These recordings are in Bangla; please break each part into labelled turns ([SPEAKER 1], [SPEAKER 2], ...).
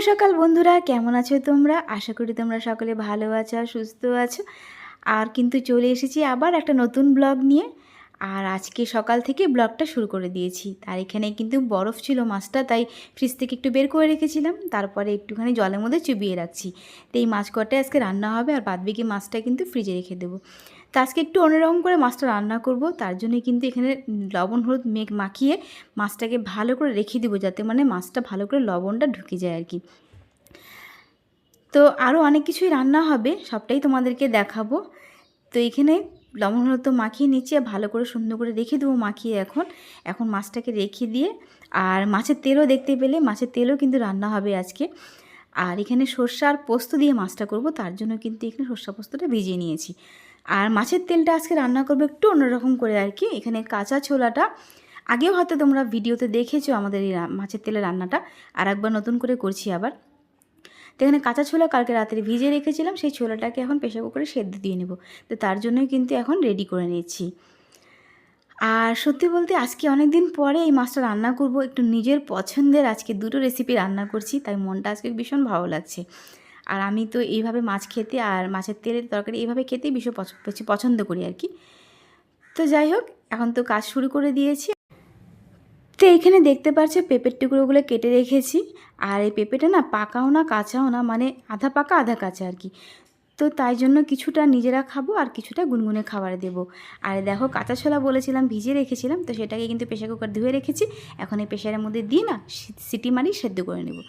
[SPEAKER 1] সকাল বন্ধুরা, কেমন আছো তোমরা? আশা করি তোমরা সকলে ভালো আছো আর সুস্থ আছো। আর কিন্তু চলে এসেছি আবার একটা নতুন ব্লগ নিয়ে। আর আজকে সকাল থেকে ব্লগটা শুরু করে দিয়েছি। আর এখানে কিন্তু বরফ ছিল মাছটা, তাই ফ্রিজ থেকে একটু বের করে রেখেছিলাম, তারপরে একটুখানি জলের মধ্যে চুবিয়ে রাখছি। তো এই মাছ কটাই আজকে রান্না হবে, আর বাদবাকি মাছটা কিন্তু ফ্রিজে রেখে দেবো। তো আজকে একটু অন্যরকম করে মাছটা রান্না করব, তার জন্যই কিন্তু এখানে লবণ হলুদ মাখিয়ে মাছটাকে ভালো করে রেখে দেবো, যাতে মানে মাছটা ভালো করে লবণটা ঢুকে যায় আর কি। তো আরও অনেক কিছুই রান্না হবে, সবটাই তোমাদেরকে দেখাবো। তো এখানে লবণ হলুদ তো মাখিয়ে নিচ্ছি, আর ভালো করে সুন্দর করে রেখে দেবো মাখিয়ে। এখন মাছটাকে রেখে দিয়ে, আর মাছের তেলও দেখতে পেলে, মাছের তেলও কিন্তু রান্না হবে আজকে। আর এখানে সর্ষে আর পোস্ত দিয়ে মাছটা করব, তার জন্য কিন্তু এখানে সর্ষে পোস্তটা ভিজিয়ে নিয়েছি। আর মাছের তেলটা আজকে রান্না করবো একটু অন্যরকম করে আর কি। এখানে কাঁচা ছোলাটা আগেও হয়তো তোমরা ভিডিওতে দেখেছো আমাদের এই মাছের তেলের রান্নাটা, আর একবার নতুন করে করছি আবার। তো এখানে কাঁচা ছোলা কালকে রাত্রে ভিজিয়ে রেখেছিলাম, সেই ছোলাটাকে এখন প্রেসার কুকারে সেদ্ধ দিয়ে নেব। তো তার জন্যই কিন্তু এখন রেডি করে নিচ্ছি। আর সত্যি বলতে আজকে অনেক দিন পরে এই মাছটা রান্না করব, একটু নিজের পছন্দের আজকে দুটো রেসিপি রান্না করছি, তাই মনটা আজকে ভীষণ ভালো লাগছে। আর আমি তো এইভাবে মাছ খেতে আর মাছের তেলের তরকারি এইভাবে খেতেই ভীষণ বেশি পছন্দ করি আর কি। তো যাই হোক, এখন তো কাজ শুরু করে দিয়েছি। তো এইখানে দেখতে পাচ্ছ পেঁপের টুকরোগুলো কেটে রেখেছি। আর এই পেঁপেটা না পাকাও না কাঁচাও না, মানে আধা পাকা আধা কাঁচা আর কি। তো তাই জন্য কিছুটা নিজেরা খাবো আর কিছুটা গুনগুনে খাবারে দেবো। আর দেখো কাঁচা ছোলা বলেছিলাম ভিজিয়ে রেখেছিলাম, তো সেটাকে কিন্তু প্রেসার কুকার ধুয়ে রেখেছি। এখন এই প্রেসারের মধ্যে দিয়ে না সিটি মারি সেদ্ধ করে নেব।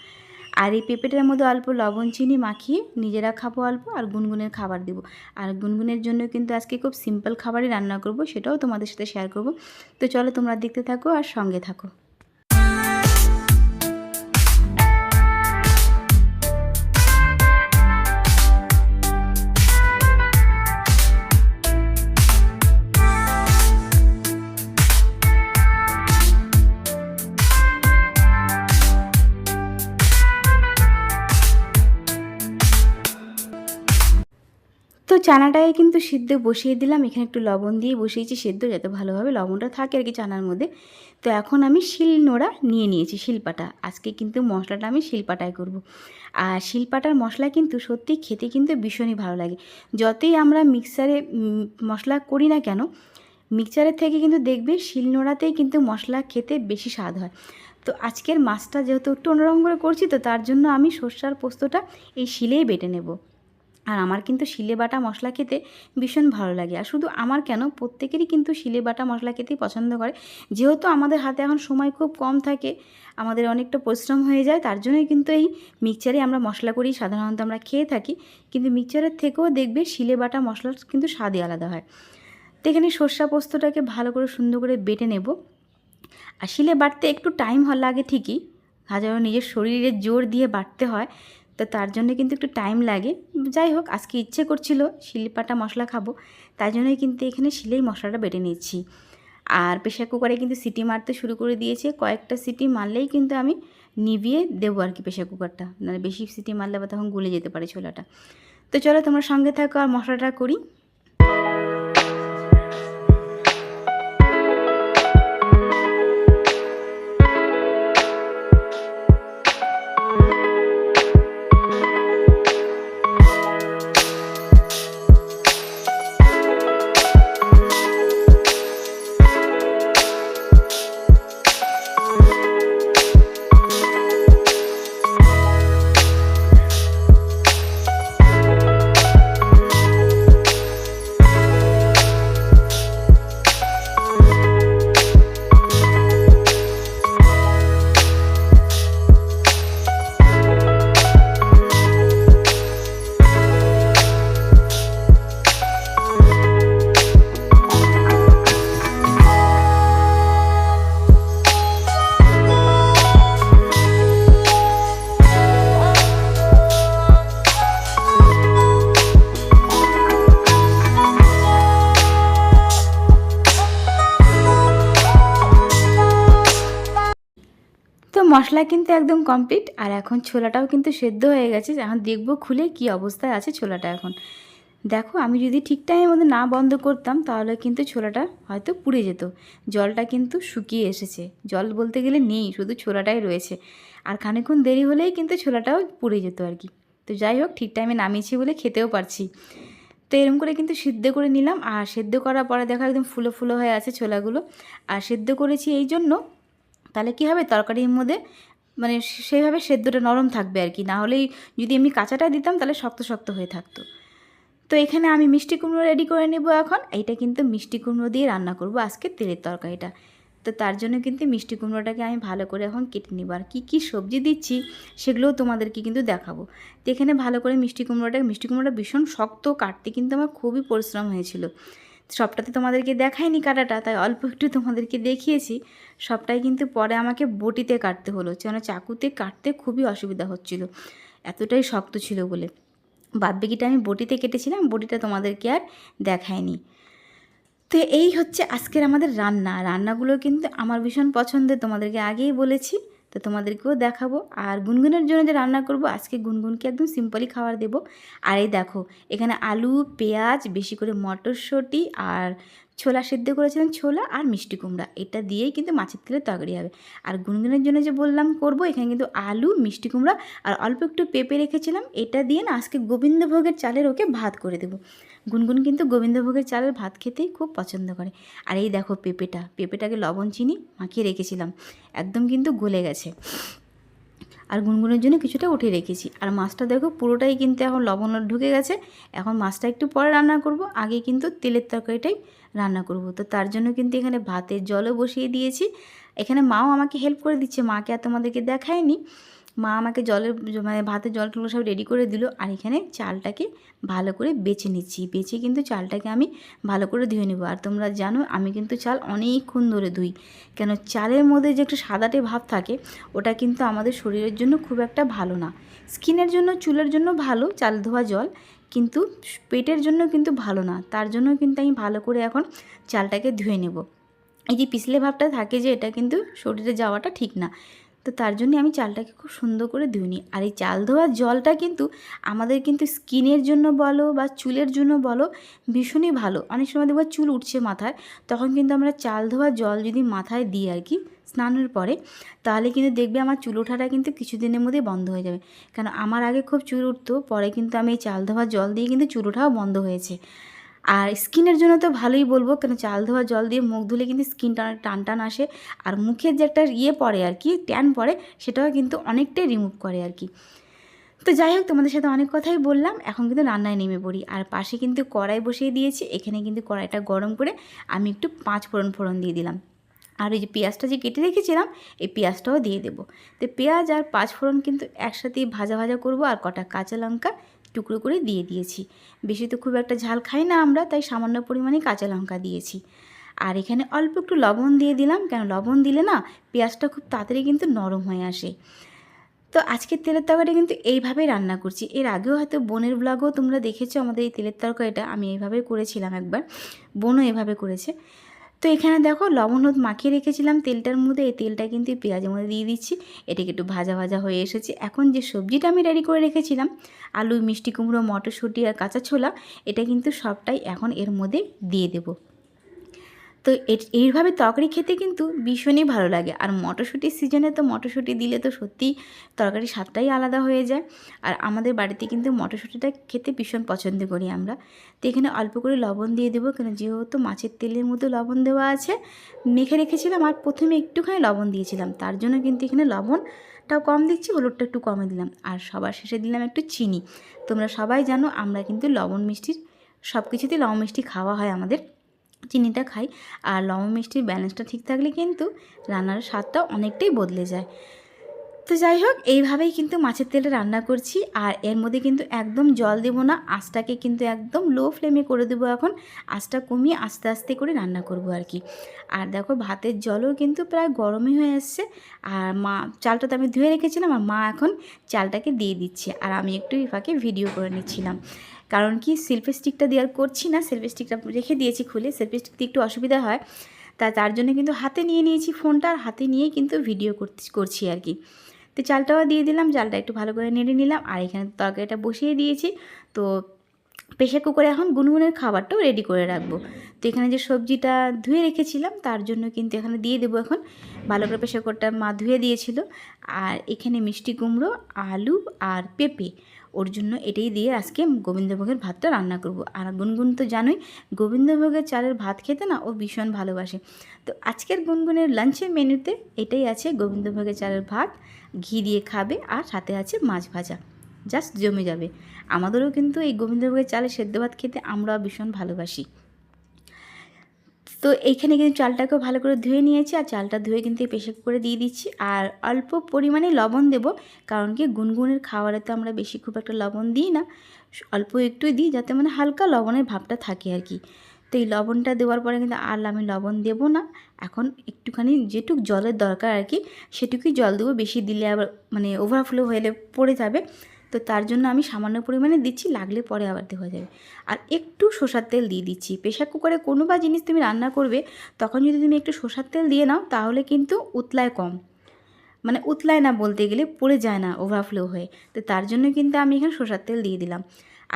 [SPEAKER 1] আর এই পেঁপেটার মধ্যে অল্প লবণ চিনি মাখিয়ে নিজেরা খাবো অল্প, আর গুনগুনের খাবার দেবো। আর গুনগুনের জন্য কিন্তু আজকে খুব সিম্পল খাবারই রান্না করব, সেটাও তোমাদের সাথে শেয়ার করব। তো চলো তোমরা দেখতে থাকো আর সঙ্গে থাকো। তো চানাটাকে কিন্তু সিদ্ধ বসিয়ে দিলাম, এখানে একটু লবণ দিয়ে বসিয়েছি সেদ্ধ, যাতে ভালোভাবে লবণটা থাকে আর কি চানার মধ্যে। তো এখন আমি শিল নোড়া নিয়ে নিয়েছি, শিলপাটা। আজকে কিন্তু মশলাটা আমি শিলপাটায় করব। আর শিলপাটার মশলা কিন্তু সত্যি খেতে কিন্তু ভীষণই ভালো লাগে। যতই আমরা মিক্সারে মশলা করি না কেন, মিক্সারের থেকে কিন্তু দেখবে শিল নোড়াতেই কিন্তু মশলা খেতে বেশি স্বাদ হয়। তো আজকের মাছটা যেহেতু একটু অন্যরকম করে করছি, তো তার জন্য আমি সর্ষার পোস্তটা এই শিলেই বেটে নেব। আর আমার কিন্তু শিলে বাটা মশলা খেতে ভীষণ ভালো লাগে। আর শুধু আমার কেন, প্রত্যেকেরই কিন্তু শিলে বাটা মশলা খেতেই পছন্দ করে। যেহেতু আমাদের হাতে এখন সময় খুব কম থাকে, আমাদের অনেকটা পরিশ্রম হয়ে যায়, তার জন্যই কিন্তু এই মিক্সচারে আমরা মশলা করেই সাধারণত আমরা খেয়ে থাকি। কিন্তু মিক্সচারের থেকেও দেখবে শিলে বাটা মশলার কিন্তু স্বাদই আলাদা হয়। তো এখানে সর্ষা পোস্তটাকে ভালো করে সুন্দর করে বেটে নেব। আর শিলে বাটতে একটু টাইম লাগে ঠিকই, হাজারো নিজের শরীরের জোর দিয়ে বাটতে হয়, তো তার জন্য কিন্তু একটু টাইম লাগে। যাই হোক, আজকে ইচ্ছে করছিল শিলপাটা মশলা খাবো, তাই জন্যই কিন্তু এখানে শিলেই মশলাটা বেটে নিচ্ছি। আর প্রেশার কুকারে কিন্তু সিটি মারতে শুরু করে দিয়েছে, কয়েকটা সিটি মারলেই কিন্তু আমি নিভিয়ে দেবো আর কি প্রেশার কুকারটা, মানে বেশি সিটি মারলে আবার তখন গলে যেতে পারে ছোলাটা। তো চলো তোমরা সঙ্গে থাকো আর মশলাটা করি। তো মশলা কিন্তু একদম কমপ্লিট, আর এখন ছোলাটাও কিন্তু সেদ্ধ হয়ে গেছে। এখন দেখবো খুলে কি অবস্থায় আছে ছোলাটা। এখন দেখো আমি যদি ঠিক টাইমের মধ্যে না বন্ধ করতাম তাহলে কিন্তু ছোলাটা হয়তো পুড়ে যেত। জলটা কিন্তু শুকিয়ে এসেছে, জল বলতে গেলে নেই, শুধু ছোলাটাই রয়েছে। আর খানিকক্ষণ দেরি হলেই কিন্তু ছোলাটাও পুড়ে যেত আর কি। তো যাই হোক, ঠিক টাইমে নামিয়েছি বলে খেতেও পারছি। তো এরকম করে কিন্তু সিদ্ধ করে নিলাম। আর সিদ্ধ করার পরে দেখো একদম ফুলো ফুলো হয়ে আছে ছোলাগুলো। আর সিদ্ধ করেছি এই জন্য, তাহলে কী হবে তরকারির মধ্যে মানে সেইভাবে সেদ্ধটা নরম থাকবে আর কি। না হলেই যদি এমনি কাঁচাটা দিতাম তাহলে শক্ত শক্ত হয়ে থাকতো। তো এখানে আমি মিষ্টি কুমড়ো রেডি করে নেব এখন। এইটা কিন্তু মিষ্টি কুমড়ো দিয়ে রান্না করব আজকে তেলের তরকারিটা। তো তার জন্য কিন্তু মিষ্টি কুমড়োটাকে আমি ভালো করে এখন কেটে নেব। আর কী কী সবজি দিচ্ছি সেগুলোও তোমাদেরকে কিন্তু দেখাবো। তো এখানে ভালো করে মিষ্টি কুমড়োটা ভীষণ শক্ত, কাটতে কিন্তু আমার খুবই পরিশ্রম হয়েছিল। সবটাতে তোমাদেরকে দেখাইনি কাটাটা, তাই অল্প একটু তোমাদেরকে দেখিয়েছি। সবটাই কিন্তু পরে আমাকে বটিতে কাটতে হলো, যেন চাকুতে কাটতে খুবই অসুবিধা হচ্ছিল, এতটাই শক্ত ছিল বলে। বাদবাকিটা আমি বটিতে কেটেছিলাম, বটিটা তোমাদেরকে আর দেখাইনি। তো এই হচ্ছে আজকের আমাদের রান্নাগুলো কিন্তু আমার ভীষণ পছন্দের, তোমাদেরকে আগেই বলেছি। তো তোমাদেরকেও দেখাবো। আর গুনগুনের জন্য যে রান্না করব আজকে, গুনগুনকে একদম সিম্পলি খাবার দেব। আর এই দেখো এখানে আলু, পেঁয়াজ, বেশি করে মটরশুঁটি আর ছোলা সিদ্ধ করেছিলাম, ছোলা আর মিষ্টি কুমড়া, এটা দিয়েই কিন্তু মাছের তেলের তরকারি হবে। আর গুনগুনের জন্য যে বললাম করব, এখানে কিন্তু আলু, মিষ্টি কুমড়া আর অল্প একটু পেঁপে রেখেছিলাম, এটা দিয়ে না আজকে গোবিন্দভোগের চালের ওকে ভাত করে দেবো। গুনগুন কিন্তু গোবিন্দভোগের চালের ভাত খেতেই খুব পছন্দ করে। আর এই দেখো পেঁপেটাকে লবণ চিনি মাখিয়ে রেখেছিলাম, একদম কিন্তু গলে গেছে। আর গুনগুনের জন্য কিছুটা উঠিয়ে রেখেছি। আর মাছটা দেখো পুরোটাই কিন্তু এখন লবণ ঢুকে গেছে। এখন মাছটা একটু পরে রান্না করব, আগে কিন্তু তেলের তরকারিটাই রান্না করব। তো তার জন্য কিন্তু এখানে ভাতের জলও বসিয়ে দিয়েছি। এখানে মাও আমাকে হেল্প করে দিচ্ছে, মাকে আর তোমাদেরকে দেখায়নি। মা আমাকে ভাতের জলগুলো সব রেডি করে দিল। আর এখানে চালটাকে ভালো করে বেছে নিচ্ছি, বেছে কিন্তু চালটাকে আমি ভালো করে ধুয়ে নেব। আর তোমরা জানো আমি কিন্তু চাল অনেকক্ষণ ধরে ধুই, কেন চালের মধ্যে যে একটু সাদাটে ভাব থাকে, ওটা কিন্তু আমাদের শরীরের জন্য খুব একটা ভালো না। স্কিনের জন্য, চুলের জন্য ভালো চাল ধোয়া জল, কিন্তু পেটের জন্য কিন্তু ভালো না। তার জন্য কিন্তু আমি ভালো করে এখন চালটাকে ধুয়ে নেব। এই যে পিছলে ভাবটা থাকে যে, এটা কিন্তু শরীরে যাওয়াটা ঠিক না। তো তার জন্য আমি চালটাকে খুব সুন্দর করে ধুয়ে নিই। আর এই চাল ধোয়ার জলটা কিন্তু আমাদের কিন্তু স্কিনের জন্য বলো বা চুলের জন্য বলো ভীষণই ভালো। অনেক সময় দেখবো চুল উঠছে মাথায়, তখন কিন্তু আমরা চাল ধোয়ার জল যদি মাথায় দিই আর কি স্নানের পরে, তাহলে কিন্তু দেখবে আমার চুল ওঠাটা কিন্তু কিছুদিনের মধ্যেই বন্ধ হয়ে যাবে। কেন আমার আগে খুব চুল উঠতো, পরে কিন্তু আমি এই চাল ধোয়ার জল দিয়ে কিন্তু চুল ওঠাও বন্ধ হয়েছে। আর স্কিনের জন্য তো ভালোই বলবো, কেন চাল ধোয়া জল দিয়ে মুখ ধুলে কিন্তু স্কিনটা অনেক টান টান আসে। আর মুখের যে একটা পড়ে আর কি, ট্যান পড়ে, সেটাও কিন্তু অনেকটাই রিমুভ করে আর কি। তো যাই হোক, তোমাদের সাথে অনেক কথাই বললাম, এখন কিন্তু রান্নায় নেমে পড়ি। আর পাশে কিন্তু কড়াই বসিয়ে দিয়েছি। এখানে কিন্তু কড়াইটা গরম করে আমি একটু 5 ফোড়ন দিয়ে দিলাম। আর এই যে পেঁয়াজটা যে কেটে রেখেছিলাম, এই পেঁয়াজটাও দিয়ে দেবো। তো পেঁয়াজ আর 5 ফোড়ন কিন্তু একসাথেই ভাজা ভাজা করব। আর কটা কাঁচা লঙ্কা টুকরো করে দিয়ে দিয়েছি। বেশি তো খুব একটা ঝাল খাই না আমরা, তাই সামান্য পরিমাণে কাঁচা লঙ্কা দিয়েছি। আর এখানে অল্প একটু লবণ দিয়ে দিলাম, কেন লবণ দিলে না পেঁয়াজটা খুব তাড়াতাড়ি কিন্তু নরম হয়ে আসে। তো আজকের তেলের তরকারিটা কিন্তু এইভাবেই রান্না করছি। এর আগেও হয়তো বোনের ব্লগেও তোমরা দেখেছো আমাদের এই তেলের তরকারিটা আমি এইভাবেই করেছিলাম একবার, বোনও এভাবে করেছে। তো এখানে দেখো লবণ হলুদ মাখিয়ে রেখেছিলাম তেলটার মধ্যে, এই তেলটা কিন্তু পেঁয়াজের মধ্যে দিয়ে দিচ্ছি। এটাকে একটু ভাজা ভাজা হয়ে এসেছে। এখন যে সবজিটা আমি রেডি করে রেখেছিলাম, আলু, মিষ্টি কুমড়ো, মটরশুঁটি আর কাঁচা ছোলা, এটা কিন্তু সবটাই এখন এর মধ্যে দিয়ে দেবো। তো এইভাবে তরকারি খেতে কিন্তু ভীষণই ভালো লাগে। আর মটরশুঁটির সিজনে তো মটরশুঁটি দিলে তো সত্যিই তরকারির স্বাদটাই আলাদা হয়ে যায়। আর আমাদের বাড়িতে কিন্তু মটরশুঁটিটা খেতে ভীষণ পছন্দ করি আমরা। তো এখানে অল্প করে লবণ দিয়ে দেবো, কেন যেহেতু মাছের তেলের মধ্যে লবণ দেওয়া আছে, মেখে রেখেছিলাম। আর প্রথমে একটুখানি লবণ দিয়েছিলাম, তার জন্য কিন্তু এখানে লবণটাও কম দিচ্ছি, হলুদটা একটু কমে দিলাম। আর সবার শেষে দিলাম একটু চিনি। তোমরা সবাই জানো আমরা কিন্তু লবণ মিষ্টির সব কিছুতেই লবণ মিষ্টি খাওয়া হয় আমাদের, চিনিটা খাই। আর লবণ মিষ্টির ব্যালেন্সটা ঠিক থাকলে কিন্তু রান্নার স্বাদটা অনেকটাই বদলে যায়। তো যাই হোক, এইভাবেই কিন্তু মাছের তেলে রান্না করছি। আর এর মধ্যে কিন্তু একদম জল দেবো না, আঁচটাকে কিন্তু একদম লো ফ্লেমে করে দেবো। এখন আঁচটা কমিয়ে আস্তে আস্তে করে রান্না করব আর কি। আর দেখো ভাতের জলও কিন্তু প্রায় গরমই হয়ে এসছে। আর মা চালটা তো আমি ধুয়ে রেখেছিলাম, আর মা এখন চালটাকে দিয়ে দিচ্ছে। আর আমি একটু ফাঁকে ভিডিও করে নিচ্ছিলাম, কারণ কি সেলফি স্টিকটা দিয়ে আর করছি না, সেলফি স্টিকটা রেখে দিয়েছি খুলে, সেলফি স্টিক দিয়ে একটু অসুবিধা হয়। তার জন্য কিন্তু হাতে নিয়ে নিয়েছি ফোনটা, আর হাতে নিয়েই কিন্তু ভিডিও করছি আর কি। তো চালটাও দিয়ে দিলাম, চালটা একটু ভালো করে নেড়ে নিলাম। আর এখানে তরকারিটা বসিয়ে দিয়েছি। তো প্রেশার কুকারে এখন গুনগুনের খাবারটাও রেডি করে রাখবো। তো এখানে যে সবজিটা ধুয়ে রেখেছিলাম তার জন্য কিন্তু এখানে দিয়ে দেবো এখন। ভালো করে প্রেশার কুকারটা মা ধুয়ে দিয়েছিল। আর এখানে মিষ্টি কুমড়ো, আলু আর পেঁপে, ওর জন্য এটাই দিয়ে আজকে গোবিন্দভোগের ভাতটা রান্না করব। আর গুনগুন তো জানোই গোবিন্দভোগের চালের ভাত খেতে না ও ভীষণ ভালোবাসে। তো আজকের গুনগুনের লাঞ্চের মেনুতে এটাই আছে, গোবিন্দভোগের চালের ভাত, ঘি দিয়ে খাবে, আর সাথে আছে মাছ ভাজা। জাস্ট জমে যাবে। আমাদেরও কিন্তু এই গোবিন্দভোগের চালের সেদ্ধ ভাত খেতে আমরাও ভীষণ ভালোবাসি। তো এইখানে কিন্তু চালটাকেও ভালো করে ধুয়ে নিয়েছি, আর চালটা ধুয়ে কিন্তু প্রেসার কুকারে দিয়ে দিচ্ছি। আর অল্প পরিমাণে লবণ দেব, কারণ কি গুনগুনের খাবারে তো আমরা বেশি খুব একটা লবণ দিই না, অল্প একটুই দিই, যাতে মানে হালকা লবণের ভাবটা থাকে আর কি। তো এই লবণটা দেওয়ার পরে কিন্তু আর আমি লবণ দেবো না। এখন একটুখানি যেটুক জলের দরকার আর কি সেটুকুই জল দেবো, বেশি দিলে আবার মানে ওভারফ্লো হলে পড়ে যাবে। তো তার জন্য আমি সামান্য পরিমাণে দিচ্ছি, লাগলে পরে আবার দেওয়া যাবে। আর একটু সরষের তেল দিয়ে দিচ্ছি। প্রেশার কুকারে কোনো বা জিনিস তুমি রান্না করবে তখন যদি তুমি একটু সরষের তেল দিয়ে নাও তাহলে কিন্তু উতলায় কম, মানে উতলায় না বলতে গেলে পড়ে যায় না ওভারফ্লো হয়ে। তো তার জন্য কিন্তু আমি এখানে সরষের তেল দিয়ে দিলাম।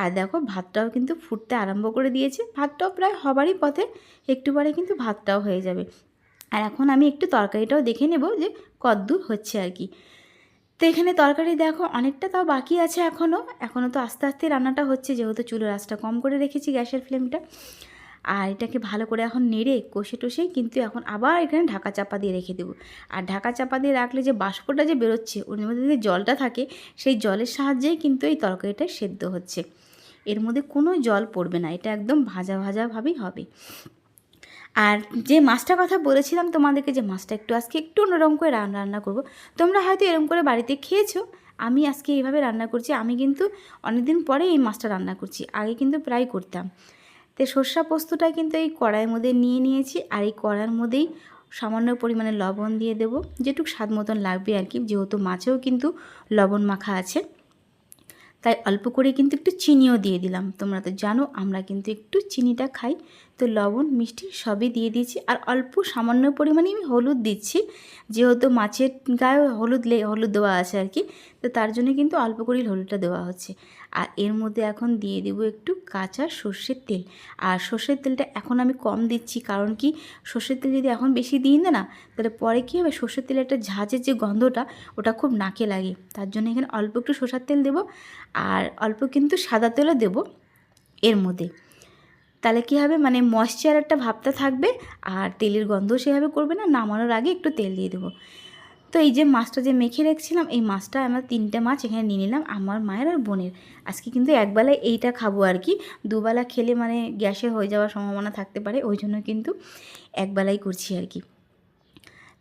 [SPEAKER 1] আর দেখো ভাতটাও কিন্তু ফুটতে আরম্ভ করে দিয়েছে, ভাতটাও প্রায় হবারই পথে, একটু পরে কিন্তু ভাতটাও হয়ে যাবে। আর এখন আমি একটু তরকারিটাও দেখে নেব যে কতদূর হচ্ছে আর কি। তো এখানে তরকারি দেখো অনেকটা তাও বাকি আছে এখনও তো আস্তে আস্তে রান্নাটা হচ্ছে, যেহেতু চুলোর আঁচটা কম করে রেখেছি গ্যাসের ফ্লেমটা। আর এটাকে ভালো করে এখন নেড়ে কষে টষেই কিন্তু এখন আবার এখানে ঢাকা চাপা দিয়ে রেখে দেবো। আর ঢাকা চাপা দিয়ে রাখলে যে বাষ্পটা যে বেরোচ্ছে ওর মধ্যে যে জলটা থাকে সেই জলের সাহায্যেই কিন্তু এই তরকারিটা সেদ্ধ হচ্ছে, এর মধ্যে কোনো জল পড়বে না, এটা একদম ভাজা ভাজাভাবেই হবে। আর যে মাছটার কথা বলেছিলাম তোমাদেরকে, যে মাছটা আজকে একটু অন্যরকম করে রান্না করব, তোমরা হয়তো এরকম করে বাড়িতে খেয়েছো, আমি আজকে এইভাবে রান্না করছি। আমি কিন্তু অনেকদিন পরে এই মাছটা রান্না করছি, আগে কিন্তু প্রায় করতাম। তো সর্ষা পোস্তটা কিন্তু এই কড়াইয়ের মধ্যে নিয়ে নিয়েছি, আর এই কড়াইয়ের মধ্যেই সামান্য পরিমাণে লবণ দিয়ে দেবো, যেটুকু স্বাদ মতন লাগবে আর কি, যেহেতু মাছেও কিন্তু লবণ মাখা আছে। তাই অল্প করে কিন্তু একটু চিনিও দিয়ে দিলাম। তোমরা তো জানো আমরা কিন্তু একটু চিনিটা খাই, তো লবণ মিষ্টি সবই দিয়ে দিয়েছি। আর অল্প সামান্য পরিমাণে আমি হলুদ দিচ্ছি, যেহেতু মাছের গায়ে হলুদ দেওয়া আছে আর কি, তো তার জন্য কিন্তু অল্প করেই হলুদটা দেওয়া হচ্ছে। আর এর মধ্যে এখন দিয়ে দেবো একটু কাঁচা সর্ষের তেল। আর সর্ষের তেলটা এখন আমি কম দিচ্ছি, কারণ কি সর্ষের তেল যদি এখন বেশি দিই না তাহলে পরে কী হবে, সর্ষের তেলের একটা ঝাঁঝের যে গন্ধটা ওটা খুব নাকে লাগে। তার জন্য এখানে অল্প একটু সর্ষের তেল দেবো, আর অল্প কিন্তু সাদা তেলও দেবো এর মধ্যে। তাহলে কী হবে, মানে ময়েশ্চার একটা ভাবটা থাকবে, আর তেলের গন্ধও সেভাবে করবে না। নামানোর আগে একটু তেল দিয়ে দেবো। তো এই যে মাছটা যে মেখে রেখেছিলাম, এই মাছটা আমরা 3টে মাছ এখানে নিয়ে নিলাম, আমার মায়ের আর বোনের। আজকে কিন্তু একবেলায় এইটা খাবো আর কি, দুবেলা খেলে মানে গ্যাসে হয়ে যাওয়ার সম্ভাবনা থাকতে পারে, ওই জন্য কিন্তু একবেলাই করছি আর কি।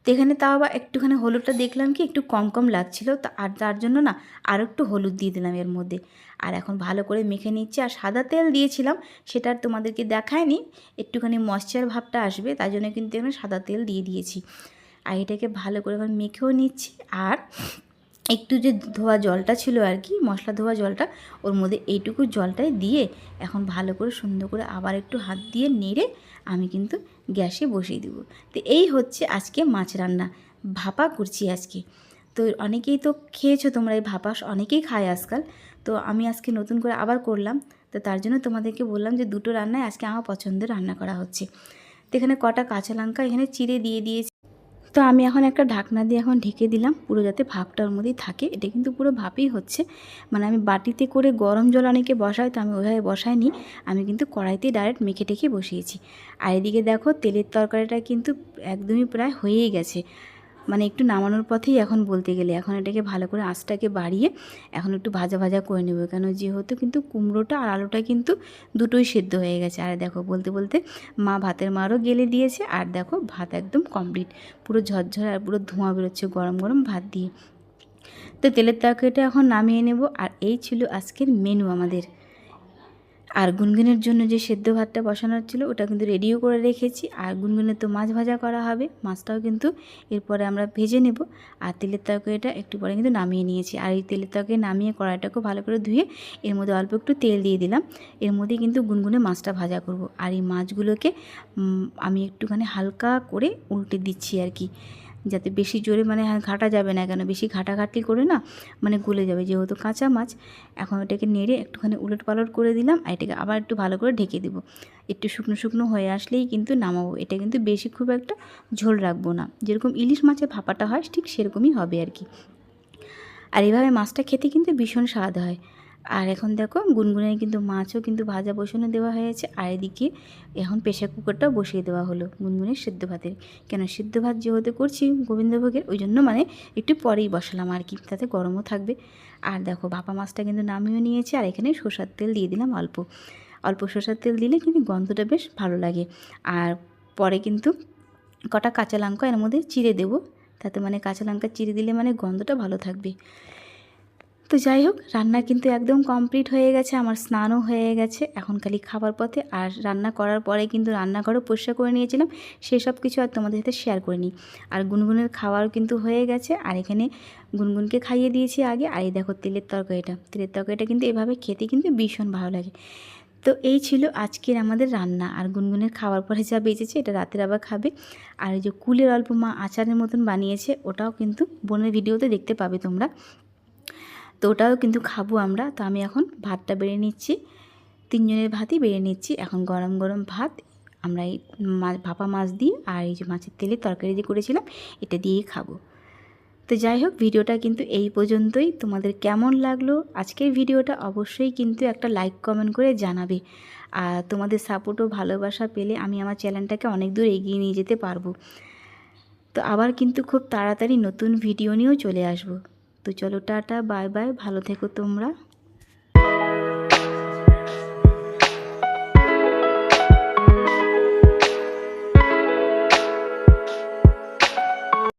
[SPEAKER 1] তো এখানে তাও আবার একটুখানি হলুদটা দেখলাম কি একটু কম কম লাগছিলো, আর তার জন্য না আরও একটু হলুদ দিয়ে দিলাম এর মধ্যে। আর এখন ভালো করে মেখে নিচ্ছি। আর সাদা তেল দিয়েছিলাম, সেটা আর তোমাদেরকে দেখায়নি, একটুখানি ময়েশ্চার ভাবটা আসবে তাই জন্য কিন্তু এখানে সাদা তেল দিয়ে দিয়েছি। আর এটাকে ভালো করে এখন মেখেও নিচ্ছি। আর একটু যে ধোয়া জলটা ছিল আর কি, মশলা ধোয়া জলটা, ওর মধ্যে এইটুকু জলটাই দিয়ে এখন ভালো করে সুন্দর করে আবার একটু হাত দিয়ে নেড়ে আমি কিন্তু গ্যাসে বসিয়ে দেবো। তো এই হচ্ছে আজকে মাছ রান্না, ভাপা করছি আজকে। তো অনেকেই তো খেয়েছো তোমরা এই ভাপা, অনেকেই খায় আজকাল, তো আমি আজকে নতুন করে আবার করলাম। তো তার জন্য তোমাদেরকে বললাম যে দুটো রান্নায় আজকে আমার পছন্দের রান্না করা হচ্ছে। তো এখানে কটা কাঁচা লঙ্কা এখানে চিড়ে দিয়ে দিয়েছি। তো আমি এখন একটা ঢাকনা দিয়ে এখন ঢেকে দিলাম, পুরো যাতে ভাপটার মধ্যেই থাকে। এটা কিন্তু পুরো ভাপই হচ্ছে, মানে আমি বাটিতে করে গরম জল অনেকে বসাই, তো আমি ওইভাবে বসাইনি, আমি কিন্তু কড়াইতেই ডাইরেক্ট মেখে টেখে বসিয়েছি। আর এদিকে দেখো তেলের তরকারিটা কিন্তু একদমই প্রায় হয়েই গেছে, মানে একটু নামানোর পথেই এখন বলতে গেলে। এখন এটাকে ভালো করে আঁচটাকে বাড়িয়ে এখন একটু ভাজা ভাজা করে নেব, কেন যেহেতু কিন্তু কুমড়োটা আর আলুটা কিন্তু দুটোই সেদ্ধ হয়ে গেছে। আর দেখো বলতে বলতে মা ভাতের মারও গেলে দিয়েছে, আর দেখো ভাত একদম কমপ্লিট, পুরো ঝরঝরে আর পুরো ধোঁয়া বেরোচ্ছে গরম গরম ভাত দিয়ে। তো তেলের তরকারিটা এখন নামিয়ে নেব। আর এই ছিল আজকের মেনু আমাদের। আর গুনগুনের জন্য যে সেদ্ধ ভাতটা বসানোর ছিল ওটা কিন্তু রেডিও করে রেখেছি। আর গুনগুনের তো মাছ ভাজা করা হবে, মাছটাও কিন্তু এরপরে আমরা ভেজে নেব। আর তেলের তরকারিটা একটু পরে কিন্তু নামিয়ে নিয়েছি। আর এই তেলের তরকারি নামিয়ে কড়াইটাকে ভালো করে ধুয়ে এর মধ্যে অল্প একটু তেল দিয়ে দিলাম। এর মধ্যে কিন্তু গুনগুনে মাছটা ভাজা করব। আর এই মাছগুলোকে আমি একটুখানি হালকা করে উল্টে দিচ্ছি আর কি, যাতে বেশি জোরে মানে ঘাটা যাবে না, কেন বেশি ঘাটাঘাটি করে না মানে গলে যাবে, যেহেতু কাঁচা মাছ। এখন এটাকে নেড়ে একটুখানি উলট পালট করে দিলাম, আর এটাকে আবার একটু ভালো করে ঢেকে দেবো। একটু শুকনো শুকনো হয়ে আসলেই কিন্তু নামাবো। এটা কিন্তু বেশি খুব একটা ঝোল রাখবো না, যেরকম ইলিশ মাছের ভাপাটা হয় ঠিক সেরকমই হবে আর কি। আর এইভাবে মাছটা খেতে কিন্তু ভীষণ স্বাদ হয়। আর এখন দেখো গুনগুনের কিন্তু মাছও কিন্তু ভাজা বসানো দেওয়া হয়েছে, আর এদিকে এখন প্রেশার কুকারটাও বসিয়ে দেওয়া হলো গুনগুনের সেদ্ধ ভাতের। কেন সেদ্ধ ভাত যেহেতু করছি গোবিন্দভোগের, ওই জন্য মানে একটু পরেই বসালাম আর কি, তাতে গরমও থাকবে। আর দেখো ভাপা মাছটা কিন্তু নামিয়েও নিয়েছি, আর এখানে সরষের তেল দিয়ে দিলাম অল্প অল্প। সরষের তেল দিলে কিন্তু গন্ধটা বেশ ভালো লাগে। আর পরে কিন্তু কটা কাঁচা লঙ্কা এর মধ্যে চিড়ে দেবো, তাতে মানে কাঁচা লঙ্কা চিড়ে দিলে মানে গন্ধটা ভালো থাকবে। তো যাই হোক, রান্না কিন্তু একদম কমপ্লিট হয়ে গেছে, আমার স্নানও হয়ে গেছে, এখন খালি খাবার পথে। আর রান্না করার পরে কিন্তু রান্নাঘরও পরিষ্কার করে নিয়েছিলাম, সেসব কিছু আর তোমাদের সাথে শেয়ার করিনি। আর গুনগুনের খাওয়ার কিন্তু হয়ে গেছে, আর এখানে গুনগুনকে খাইয়ে দিয়েছি আগে। আর এই দেখো তেলের তরকারিটা কিন্তু এভাবে খেতে কিন্তু ভীষণ ভালো লাগে। তো এই ছিল আজকের আমাদের রান্না। আর গুনগুনের খাওয়ার পরে যা বেঁচেছে এটা রাতের আবার খাবে। আর এই যে কুলের অল্প মা আচারের মতন বানিয়েছে, ওটাও কিন্তু বোনের ভিডিওতে দেখতে পাবে তোমরা। তো ওটাও কিন্তু খাবো আমরা। তো আমি এখন ভাতটা বেড়ে নিচ্ছি, 3 জনের ভাতই বেড়ে নিচ্ছি। এখন গরম গরম ভাত আমরা এই ভাপা মাছ দিয়ে আর এই যে মাছের তেলের তরকারি যে করেছিলাম এটা দিয়েই খাবো। তো যাই হোক, ভিডিওটা কিন্তু এই পর্যন্তই। তোমাদের কেমন লাগলো আজকের ভিডিওটা অবশ্যই কিন্তু একটা লাইক কমেন্ট করে জানাবে। আর তোমাদের সাপোর্ট ও ভালোবাসা পেলে আমি আমার চ্যানেলটাকে অনেক দূর এগিয়ে নিয়ে যেতে পারবো। তো আবার কিন্তু খুব তাড়াতাড়ি নতুন ভিডিও নিয়েও চলে আসবো। তো চলো টাটা, বাই বাই, ভালো থেকো তোমরা।